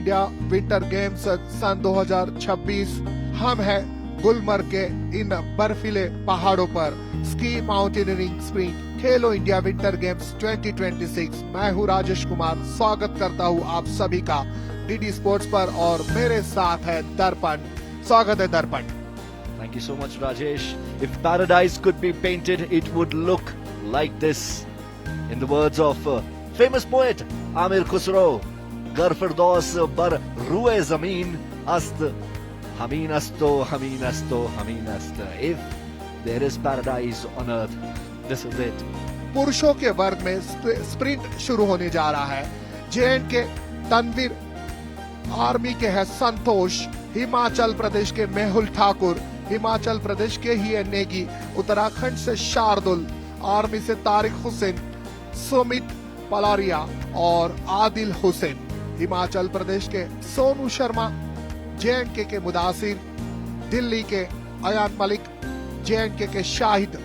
India winter games सन 2026। हम हैं गुलमर्ग के इन बर्फीले पहाड़ों पर स्की माउंटेनियरिंग स्प्रिंट खेलो इंडिया विंटर गेम्स 2026। मैं हूं राजेश कुमार, स्वागत करता हूं आप सभी का डीडी स्पोर्ट्स पर और मेरे साथ है दर्पण। स्वागत है दर्पण। Thank you so much, Rajesh. If paradise could be painted, it would look like this. In the words of famous poet Amir Khusro, Gar Firdaus bar ruhe zameen ast, hameen asto, hameen asto, hameen ast. If there is paradise on earth, this is it. पुरुषों के वर्ग में sprint शुरू होने जा रहा है। JNK के तनवीर आर्मी के है संतोष, हिमाचल प्रदेश के मेहुल ठाकुर, हिमाचल प्रदेश के ही है नेगी, उत्तराखंड से शार्दुल, आर्मी से तारिक हुसैन, सुमित पलारिया और आदिल हुसैन, हिमाचल प्रदेश के सोनू शर्मा, जेएनके के मुदासिर, दिल्ली के अयान मलिक, जेएनके के शाहिद,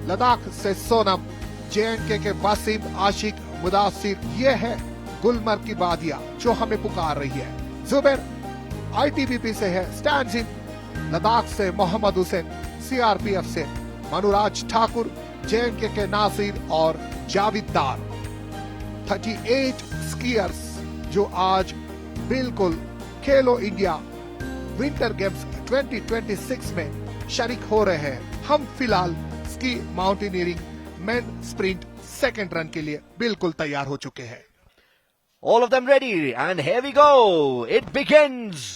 लद्दाख से सोनम, जेएनके के वसीम आशिक मुदासिर। ये है गुलमर्ग की वादियां जो हमें पुकार रही है। जुबैर आईटीबीपी से है स्टैंजिन, लद्दाख से मोहम्मद हुसैन, सीआरपीएफ से मनुराज ठाकुर, जेएनके के नासिर और जाविद दार। 38 स्कीयर्स जो आज बिल्कुल खेलो इंडिया विंटर गेम्स 2026 में शरीक हो रहे हैं। हम फिलहाल ski mountaineering main sprint second run के लिए बिल्कुल तैयार हो चुके हैं। All of them ready, and here we go. It begins.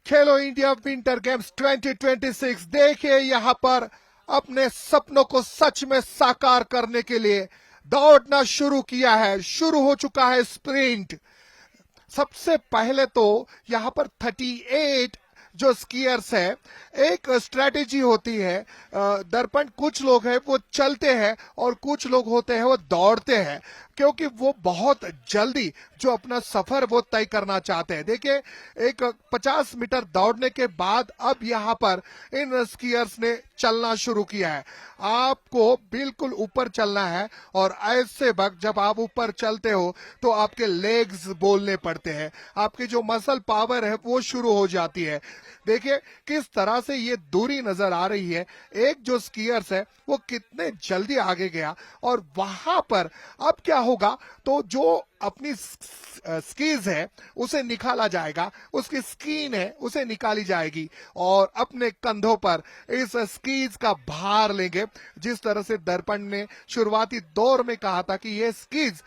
Khelo India winter games 2026। देखिए यहाँ पर अपने सपनों को सच में साकार करने के लिए दौड़ना शुरू किया है। शुरू हो चुका है स्प्रिंट। सबसे पहले तो यहाँ पर 38 जो स्कीयर्स है, एक स्ट्रेटेजी होती है दर्पण। कुछ लोग हैं वो चलते हैं और कुछ लोग होते हैं वो दौड़ते हैं, क्योंकि वो बहुत जल्दी जो अपना सफर वो तय करना चाहते हैं। देखिए एक 50 मीटर दौड़ने के बाद अब यहाँ पर इन स्कीयर्स ने चलना शुरू किया है। आपको बिल्कुल ऊपर चलना है और ऐसे वक्त जब आप ऊपर चलते हो तो आपके लेग्स बोलने पड़ते हैं, आपकी जो मसल पावर है वो शुरू हो जाती है। देखिए किस तरह से ये दूरी नजर आ रही है। एक जो स्कीयर्स है वो कितने जल्दी आगे गया और वहां पर अब क्या होगा, तो जो अपनी स्कीज है उसे निकाला जाएगा, उसकी स्कीन है उसे निकाली जाएगी और अपने कंधों पर इस स्कीज का भार लेंगे। जिस तरह से दर्पण ने शुरुआती दौर में कहा था कि ये स्कीज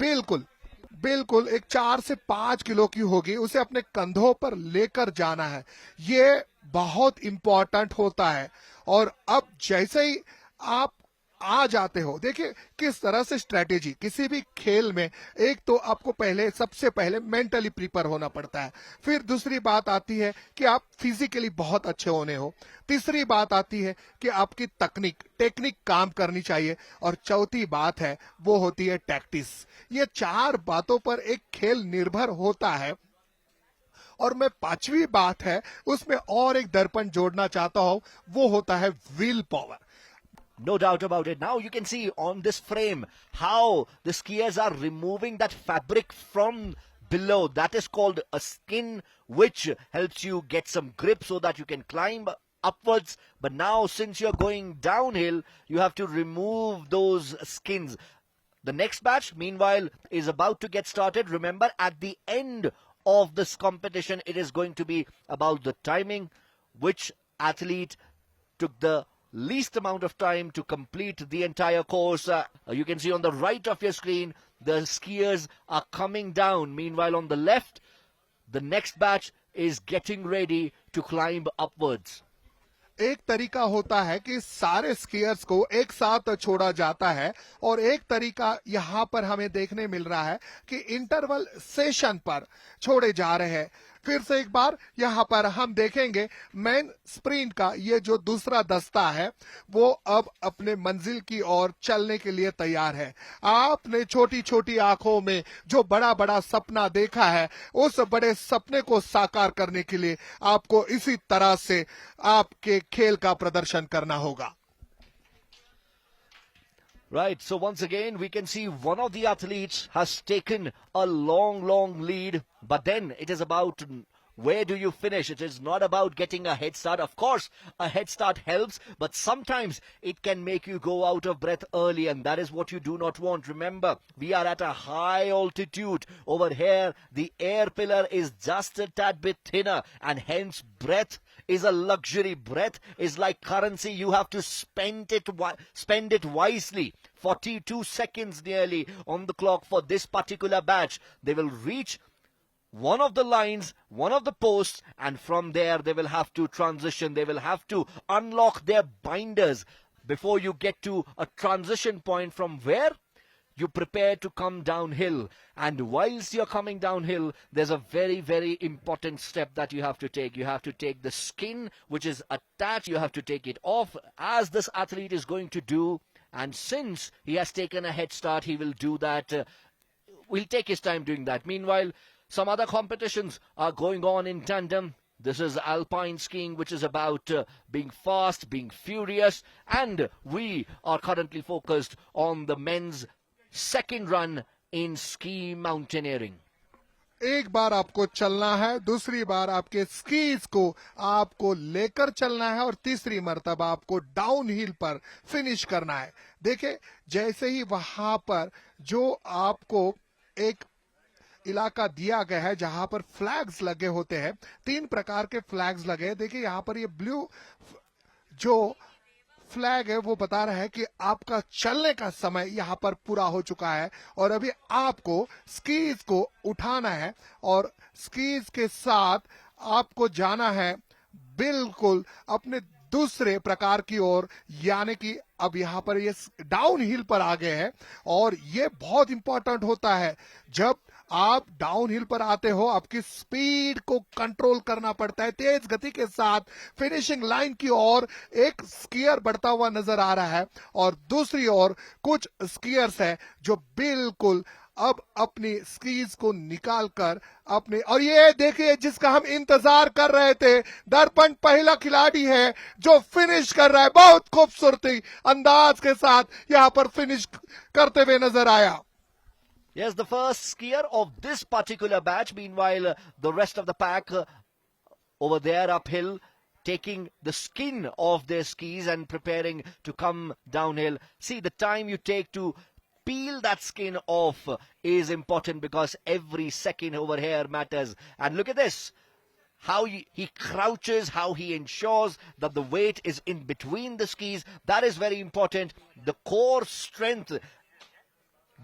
बिल्कुल एक 4 से 5 किलो की होगी, उसे अपने कंधों पर लेकर जाना है। ये बहुत इंपॉर्टेंट होता है। और अब जैसे ही आप आ जाते हो, देखिए किस तरह से स्ट्रेटेजी किसी भी खेल में, एक तो आपको सबसे पहले मेंटली प्रिपेयर होना पड़ता है। फिर दूसरी बात आती है कि आप फिजिकली बहुत अच्छे होने हो। तीसरी बात आती है कि आपकी टेक्निक काम करनी चाहिए। और चौथी बात है वो होती है टैक्टिस। ये 4 बातों पर एक खेल निर्भर होता है। और मैं 5वीं बात है उसमें और एक दर्पण जोड़ना चाहता हूं, वो होता है will power. No doubt about it. Now you can see on this frame how the skiers are removing that fabric from below. That is called a skin, which helps you get some grip so that you can climb upwards. But now since you're going downhill, you have to remove those skins. The next batch, meanwhile, is about to get started. Remember, at the end of this competition, it is going to be about the timing, which athlete took the least amount of time to complete the entire course. You can see on the right of your screen, the skiers are coming down. Meanwhile, on the left, the next batch is getting ready to climb upwards. एक तरीका होता है कि सारे skiers को एक साथ छोड़ा जाता है और एक तरीका यहाँ पर हमें देखने मिल रहा है कि इंटरवल सेशन पर छोड़े जा रहे हैं। फिर से एक बार यहाँ पर हम देखेंगे मेन स्प्रिंट का ये जो दूसरा दस्ता है वो अब अपने मंजिल की ओर चलने के लिए तैयार है। आपने छोटी छोटी आंखों में जो बड़ा बड़ा सपना देखा है, उस बड़े सपने को साकार करने के लिए आपको इसी तरह से आपके खेल का प्रदर्शन करना होगा। Right, so once again, we can see one of the athletes has taken a long lead, but then it is about where do you finish? It is not about getting a head start. Of course, a head start helps, but sometimes it can make you go out of breath early, and that is what you do not want. Remember, we are at a high altitude. Over here, the air pillar is just a tad bit thinner, and hence breath is a luxury. Breath is like currency. You have to spend it wisely. 42 seconds nearly on the clock for this particular batch. They will reach one of the lines, one of the posts, and from there they will have to transition. They will have to unlock their binders before you get to a transition point from where you prepare to come downhill. And whilst you're coming downhill, there's a very important step that you have to take. You have to take the skin which is attached. You have to take it off, as this athlete is going to do. And since he has taken a head start, he will do that. Will take his time doing that. Meanwhile, some other competitions are going on in tandem. This is alpine skiing, which is about being fast, being furious. And we are currently focused on the men's second run in ski mountaineering. एक बार आपको चलना है, दूसरी बार आपके skis को आपको लेकर चलना है और तीसरी मर्तबा आपको डाउन हिल पर फिनिश करना है। देखिए, जैसे ही वहां पर जो आपको एक इलाका दिया गया है जहां पर फ्लैग्स लगे होते हैं, 3 प्रकार के फ्लैग्स लगे हैं। देखिए यहाँ पर ये ब्लू जो फ्लैग है वो बता रहा है कि आपका चलने का समय यहाँ पर पूरा हो चुका है और अभी आपको स्कीज को उठाना है और स्कीज के साथ आपको जाना है बिल्कुल अपने दूसरे प्रकार की ओर, यानी कि अब यहाँ पर ये डाउन हिल पर आ गए हैं। और ये बहुत इंपॉर्टेंट होता है, जब आप डाउन हिल पर आते हो आपकी स्पीड को कंट्रोल करना पड़ता है। तेज गति के साथ फिनिशिंग लाइन की ओर एक स्कीयर बढ़ता हुआ नजर आ रहा है और दूसरी ओर कुछ स्कीयर्स है जो बिल्कुल अब अपनी स्कीज को निकालकर अपने, और ये देखिए जिसका हम इंतजार कर रहे थे, दर्पण पहला खिलाड़ी है जो फिनिश कर रहा है। बहुत खूबसूरती अंदाज के साथ यहां पर फिनिश करते हुए नजर आया। Yes, the first skier of this particular batch. Meanwhile, the rest of the pack over there uphill, taking the skin off their skis and preparing to come downhill. See, the time you take to peel that skin off is important because every second over here matters. And look at this. How he crouches, how he ensures that the weight is in between the skis. That is very important. The core strength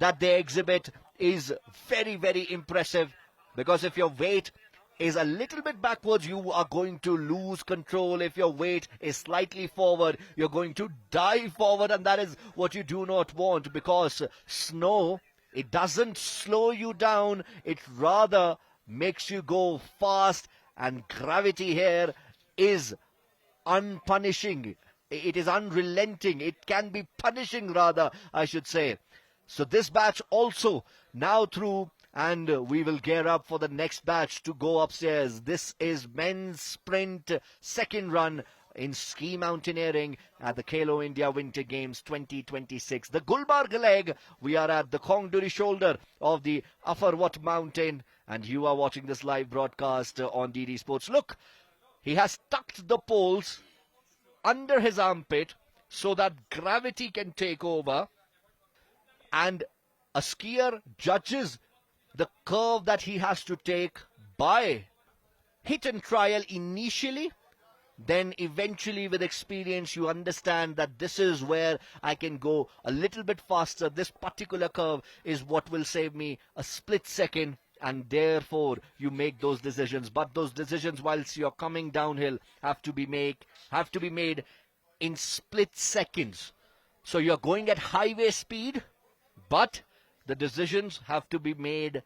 that they exhibit is very impressive, because if your weight is a little bit backwards, you are going to lose control. If your weight is slightly forward, you're going to dive forward, and that is what you do not want, because snow, it doesn't slow you down, it rather makes you go fast, and gravity here is unpunishing. It is unrelenting. It can be punishing rather, I should say. So this batch also now through, and we will gear up for the next batch to go upstairs. This is men's sprint second run in ski mountaineering at the Khelo India Winter Games 2026. The Gulbarga leg, we are at the Khongduri shoulder of the Afarwat mountain, and you are watching this live broadcast on DD Sports. Look, he has tucked the poles under his armpit so that gravity can take over, and a skier judges the curve that he has to take by hit and trial initially. Then eventually with experience you understand that this is where I can go a little bit faster. This particular curve is what will save me a split second, and therefore you make those decisions. But those decisions whilst you're coming downhill have to be made in split seconds. So you're going at highway speed, but the decisions have to be made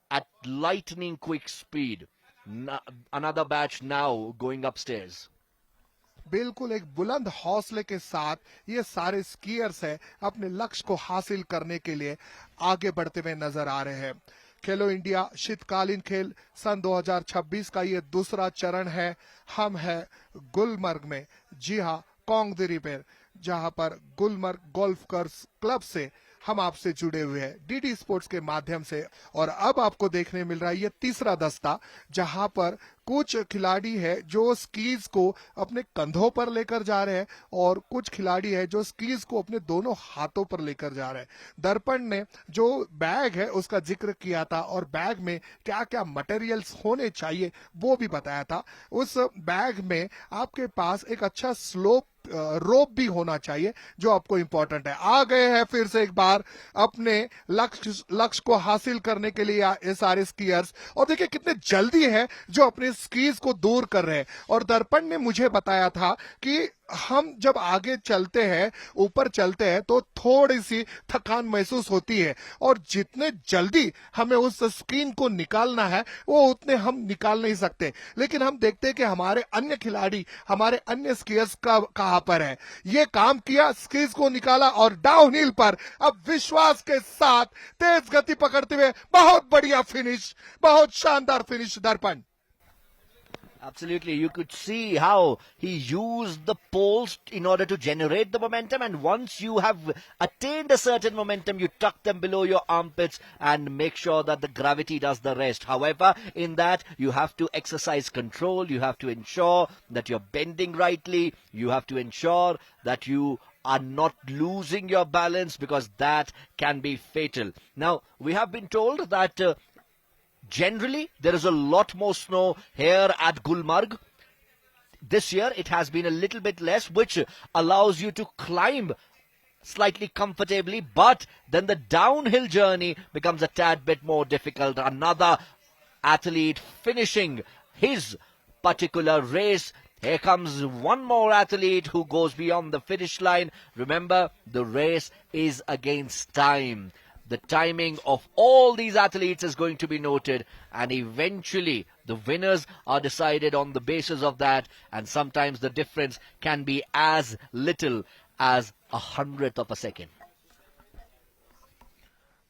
at lightning quick speed. Another batch now going upstairs. बिल्कुल एक बुलंद हौसले के साथ ये सारे skiers है अपने लक्ष्य को हासिल करने के लिए आगे बढ़ते हुए नजर आ रहे हैं। खेलो इंडिया शीतकालीन खेल सन 2026 का ये दूसरा चरण है। हम है गुलमर्ग में, जी हाँ, कोंगदिरी पर, जहां पर गुलमर्ग गोल्फ क्लब से हम आपसे जुड़े हुए हैं डीडी स्पोर्ट्स के माध्यम से। और अब आपको देखने मिल रहा है ये तीसरा दस्ता, जहां पर कुछ खिलाड़ी है जो स्कीज को अपने कंधों पर लेकर जा रहे हैं और कुछ खिलाड़ी है जो स्कीज को अपने दोनों हाथों पर लेकर जा रहे हैं। दर्पण ने जो बैग है उसका जिक्र किया था और बैग में क्या क्या मटेरियल्स होने चाहिए वो भी बताया था। उस बैग में आपके पास एक अच्छा स्लोप रोप भी होना चाहिए जो आपको इंपॉर्टेंट है। आ गए हैं फिर से एक बार अपने लक्ष्य को हासिल करने के लिए ये सारे स्कीयर्स, और देखिए कितने जल्दी है जो अपने स्कीज को दूर कर रहे हैं। और दर्पण ने मुझे बताया था कि हम जब आगे चलते हैं, ऊपर चलते हैं तो थोड़ी सी थकान महसूस होती है और जितने जल्दी हमें उस स्क्रीन को निकालना है वो उतने हम निकाल नहीं सकते। लेकिन हम देखते हैं कि हमारे अन्य खिलाड़ी, हमारे अन्य स्कीयर्स का कहां पर है। ये काम किया, स्कीज को निकाला और डाउनहिल पर अब विश्वास के साथ तेज गति पकड़ते हुए बहुत बढ़िया फिनिश, बहुत शानदार फिनिश दर्पण। Absolutely. You could see how he used the poles in order to generate the momentum. And once you have attained a certain momentum, you tuck them below your armpits and make sure that the gravity does the rest. However, in that, you have to exercise control. You have to ensure that you're bending rightly. You have to ensure that you are not losing your balance, because that can be fatal. Now, we have been told that generally, there is a lot more snow here at Gulmarg. This year, it has been a little bit less, which allows you to climb slightly comfortably, but then the downhill journey becomes a tad bit more difficult. Another athlete finishing his particular race. Here comes one more athlete who goes beyond the finish line. Remember, the race is against time. The timing of all these athletes is going to be noted, and eventually the winners are decided on the basis of that, and sometimes the difference can be as little as 100th of a second.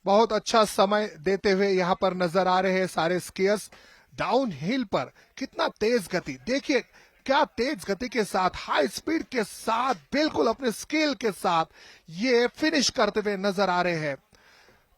बहुत अच्छा समय देते हुए यहाँ पर नजर आ रहे हैं सारे स्कीयर्स। डाउन हिल पर कितना तेज गति, देखिए क्या तेज गति के साथ, हाई स्पीड के साथ, बिल्कुल अपने स्किल के साथ ये फिनिश करते हुए नजर आ रहे हैं।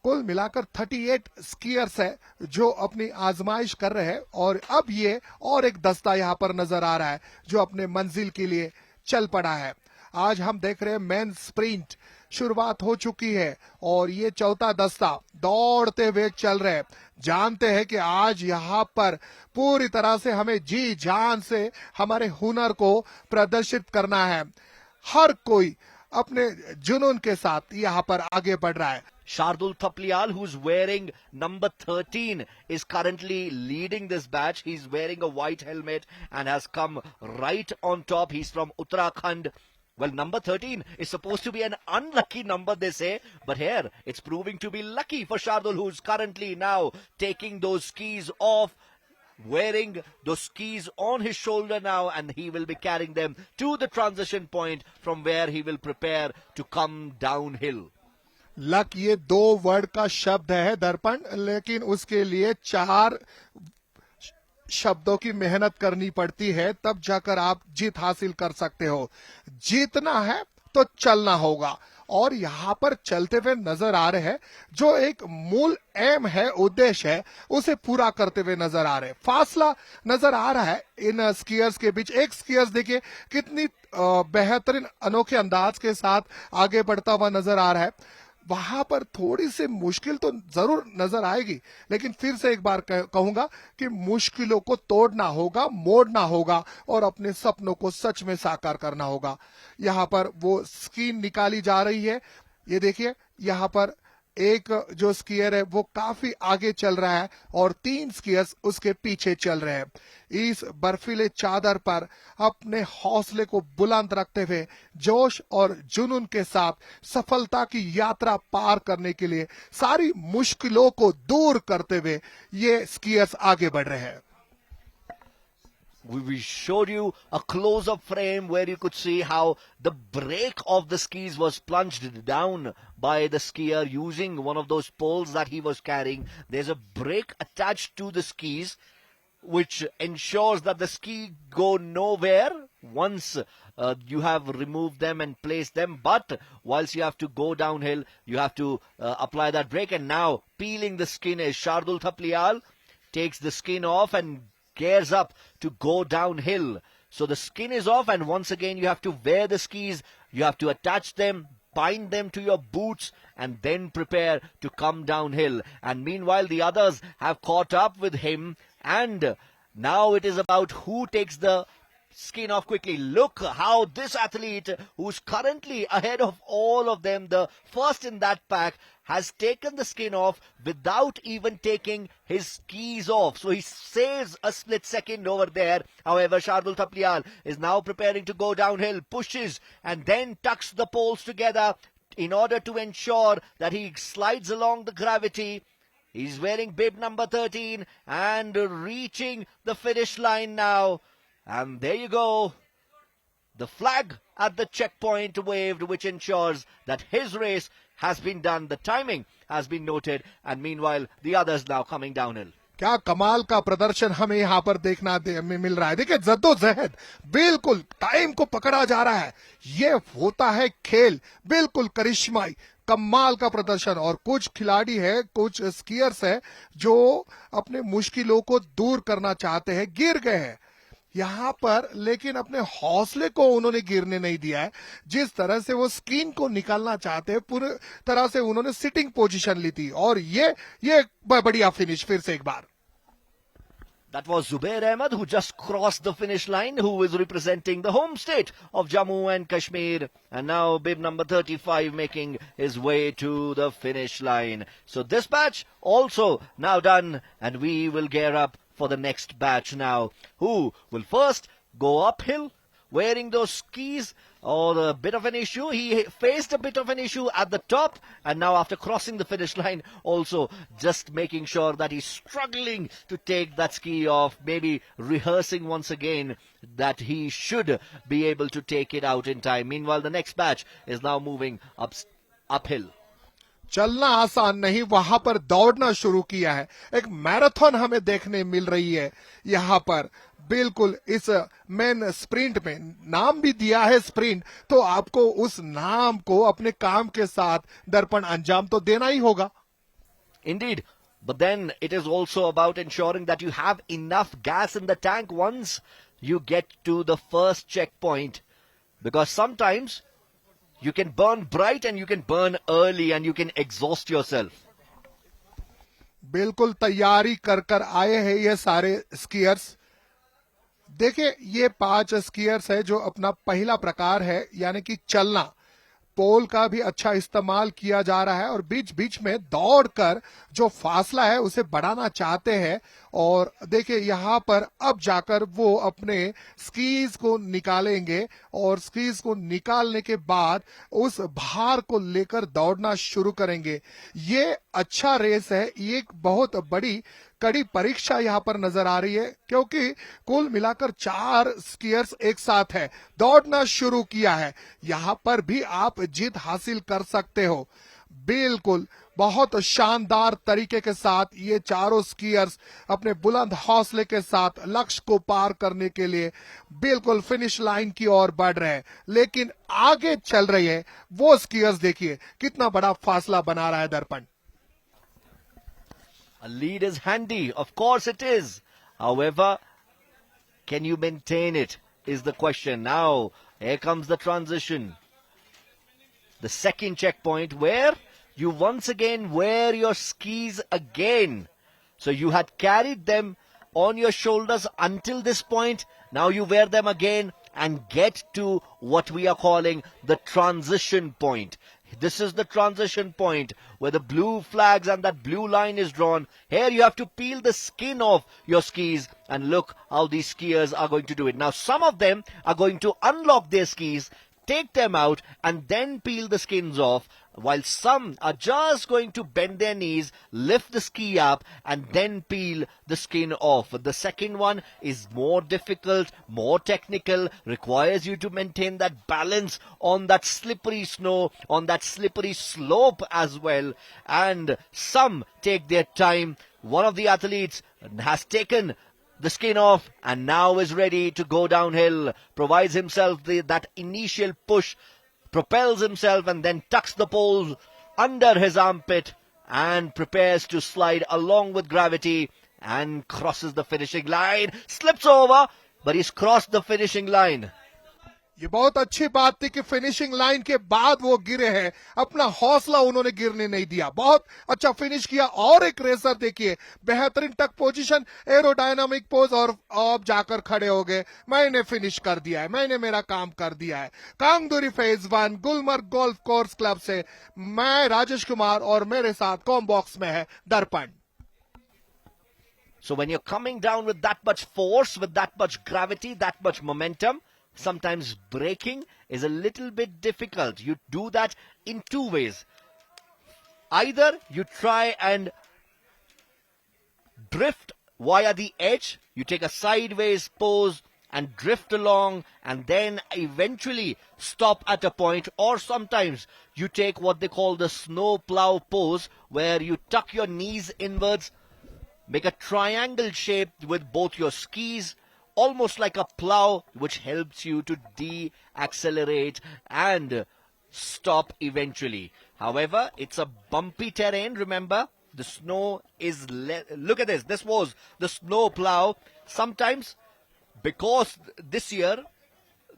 कुल मिलाकर 38 स्कीयर्स है जो अपनी आजमाइश कर रहे हैं और अब ये और एक दस्ता यहाँ पर नजर आ रहा है जो अपने मंजिल के लिए चल पड़ा है। आज हम देख रहे हैं मेन स्प्रिंट शुरुआत हो चुकी है और ये चौथा दस्ता दौड़ते हुए चल रहे हैं। जानते हैं कि आज यहाँ पर पूरी तरह से हमें जी जान से हमारे हुनर को प्रदर्शित करना है। हर कोई अपने जुनून के साथ यहाँ पर आगे बढ़ रहा है। Shardul Thapliyal, who's wearing number 13, is currently leading this batch. He's wearing a white helmet and has come right on top. He's from Uttarakhand. Well, number 13 is supposed to be an unlucky number, they say. But here, it's proving to be lucky for Shardul, who's currently now taking those skis off, wearing those skis on his shoulder now, and he will be carrying them to the transition point from where he will prepare to come downhill. Luck ये 2 word का शब्द है दर्पण, लेकिन उसके लिए 4 शब्दों की मेहनत करनी पड़ती है, तब जाकर आप जीत हासिल कर सकते हो। जीतना है तो चलना होगा और यहाँ पर चलते हुए नजर आ रहे हैं जो एक मूल एम है, उद्देश्य है, उसे पूरा करते हुए नजर आ रहे हैं। फासला नजर आ रहा है इन स्कीयर्स के बीच। एक स्कीयर्स देखिए कितनी बेहतरीन अनोखे अंदाज के साथ आगे बढ़ता हुआ नजर आ रहा है। वहां पर थोड़ी सी मुश्किल तो जरूर नजर आएगी, लेकिन फिर से एक बार कहूंगा कि मुश्किलों को तोड़ना होगा, मोड़ना होगा और अपने सपनों को सच में साकार करना होगा। यहाँ पर वो स्कीन निकाली जा रही है। ये देखिए यहाँ पर एक जो स्कीयर है वो काफी आगे चल रहा है और 3 स्कीयर्स उसके पीछे चल रहे हैं। इस बर्फीले चादर पर अपने हौसले को बुलंद रखते हुए जोश और जुनून के साथ सफलता की यात्रा पार करने के लिए सारी मुश्किलों को दूर करते हुए ये स्कीयर्स आगे बढ़ रहे हैं। We showed you a close-up frame where you could see how the brake of the skis was plunged down by the skier using one of those poles that he was carrying. There's a brake attached to the skis which ensures that the ski go nowhere once you have removed them and placed them. But whilst you have to go downhill, you have to apply that brake. And now peeling the skin is Shardul Thapliyal. Takes the skin off and gears up to go downhill. So the skin is off, and once again you have to wear the skis, you have to attach them, bind them to your boots, and then prepare to come downhill. And meanwhile the others have caught up with him, and now it is about who takes the skin off quickly. Look how this athlete, who's currently ahead of all of them, the first in that pack, has taken the skin off without even taking his skis off. So he saves a split second over there. However, Shardul Thapliyal is now preparing to go downhill, pushes and then tucks the poles together in order to ensure that he slides along the gravity. He's wearing bib number 13 and reaching the finish line now. And there you go. The flag at the checkpoint waved, which ensures that his race has been done. The timing has been noted. And meanwhile, the others now coming downhill. क्या कमाल का प्रदर्शन हमें यहाँ पर देखना मिल रहा है। देखिए जद्दोजहद, बिल्कुल टाइम को पकड़ा जा रहा है। ये होता है खेल, बिल्कुल करिश्माई, कमाल का प्रदर्शन। और कुछ खिलाड़ी है, कुछ स्कीयर्स है जो अपने मुश्किलों को दूर करना चाहते हैं, गिर गए हैं यहां पर, लेकिन अपने हौसले को उन्होंने गिरने नहीं दिया है। जिस तरह से वो स्किन को निकालना चाहते हैं, पूरी तरह से उन्होंने सिटिंग पोजीशन ली थी, और ये बढ़िया फिनिश फिर से एक बार। That was Zubair Ahmed, who just crossed the finish line, who is representing the home state of Jammu and Kashmir. And now bib number 35 making his way to the finish line. So this batch also now done, and we will gear up for the next batch now. Who will first go uphill wearing those skis? Or a bit of an issue. He faced a bit of an issue at the top, and now after crossing the finish line, also just making sure that he's struggling to take that ski off, maybe rehearsing once again that he should be able to take it out in time. Meanwhile, the next batch is now moving uphill. चलना आसान नहीं, वहां पर दौड़ना शुरू किया है। एक मैराथन हमें देखने मिल रही है यहाँ पर। बिल्कुल इस मेन स्प्रिंट में नाम भी दिया है स्प्रिंट, तो आपको उस नाम को अपने काम के साथ दर्पण अंजाम तो देना ही होगा। Indeed. But then it is also about ensuring that you have enough gas in the tank once you get to the first checkpoint. Because sometimes you can burn bright and you can burn early and you can exhaust yourself. बिल्कुल तैयारी कर कर आए हैं ये सारे skiers. देखिए ये 5 स्कीयर्स है जो अपना पहला प्रकार है, यानी कि चलना। पोल का भी अच्छा इस्तेमाल किया जा रहा है और बीच बीच में दौड़कर जो फासला है उसे बढ़ाना चाहते हैं। और देखिए यहाँ पर अब जाकर वो अपने स्कीज को निकालेंगे, और स्कीज को निकालने के बाद उस भार को लेकर दौड़ना शुरू करेंगे। ये अच्छा रेस है, ये एक बहुत बड़ी कड़ी परीक्षा यहाँ पर नजर आ रही है, क्योंकि कुल मिलाकर 4 स्कीयर्स एक साथ है, दौड़ना शुरू किया है। यहाँ पर भी आप जीत हासिल कर सकते हो। बिल्कुल बहुत शानदार तरीके के साथ ये चारों स्कीयर्स अपने बुलंद हौसले के साथ लक्ष्य को पार करने के लिए बिल्कुल फिनिश लाइन की ओर बढ़ रहे हैं। लेकिन आगे चल रही है वो स्कीयर्स, देखिए कितना बड़ा फासला बना रहा है दर्पण। A lead is handy, of course it is. However, can you maintain it is the question. Now, here comes the transition. The second checkpoint where you once again wear your skis again. So you had carried them on your shoulders until this point. Now you wear them again and get to what we are calling the transition point. This is the transition point where the blue flags and that blue line is drawn. Here you have to peel the skin off your skis, and look how these skiers are going to do it. Now some of them are going to unlock their skis, take them out and then peel the skins off, while some are just going to bend their knees, lift the ski up and then peel the skin off. The second one is more difficult, more technical, requires you to maintain that balance on that slippery snow, on that slippery slope as well, and some take their time. One of the athletes has taken the skin off and now is ready to go downhill, provides himself that initial push, propels himself and then tucks the pole under his armpit and prepares to slide along with gravity and crosses the finishing line, slips over, but he's crossed the finishing line. ये बहुत अच्छी बात थी कि finishing line के बाद वो गिरे हैं, अपना हौसला उन्होंने गिरने नहीं दिया, बहुत अच्छा फिनिश किया। और एक रेसर देखिए, बेहतरीन टक पोजीशन, एरोडायनामिक पोज और अब जाकर खड़े हो गए, मैंने फिनिश कर दिया है, मैंने मेरा काम कर दिया है। Kangduri phase 1 Gulmarg golf course club से मैं राजेश कुमार और मेरे साथ कॉम बॉक्स में है दर्पण। So when you're coming down with that much force, with that much gravity, that much momentum, sometimes braking is a little bit difficult. You do that in two ways. Either you try and drift via the edge, you take a sideways pose and drift along and then eventually stop at a point, or sometimes you take what they call the snow plow pose, where you tuck your knees inwards, make a triangle shape with both your skis, almost like a plow, which helps you to de-accelerate and stop eventually. However, it's a bumpy terrain, remember. The snow is... Look at this. This was the snow plow. Sometimes, because this year,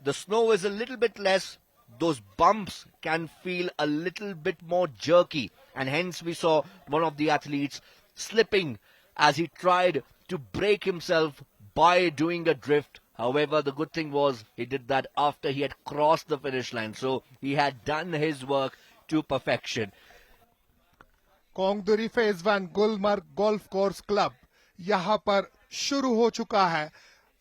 the snow is a little bit less, those bumps can feel a little bit more jerky. And hence we saw one of the athletes slipping as he tried to brake himself by doing a drift. However, the good thing was he did that after he had crossed the finish line. So he had done his work to perfection. Kangduri phase 1 Gulmarg golf course club यहाँ पर शुरू हो चुका है।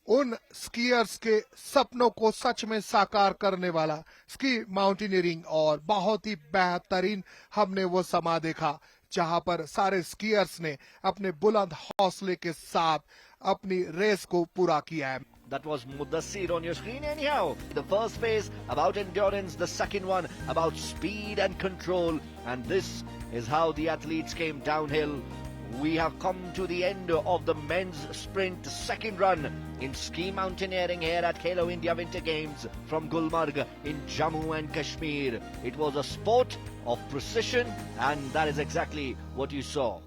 उन skiers के सपनों को सच में साकार करने वाला स्की माउंटेनियरिंग, और बहुत ही बेहतरीन हमने वो समा देखा जहां पर सारे स्कीयर्स ने अपने बुलंद हौसले के साथ अपनी रेस को पूरा किया है। That was Mudassir on your screen. Anyhow, the first phase about endurance, the second one about speed and control, and this is how the athletes came downhill. We have come to the end of the men's sprint second run in ski mountaineering here at Khelo India Winter Games from Gulmarg in Jammu and Kashmir. It was a sport of precision, and that is exactly what you saw.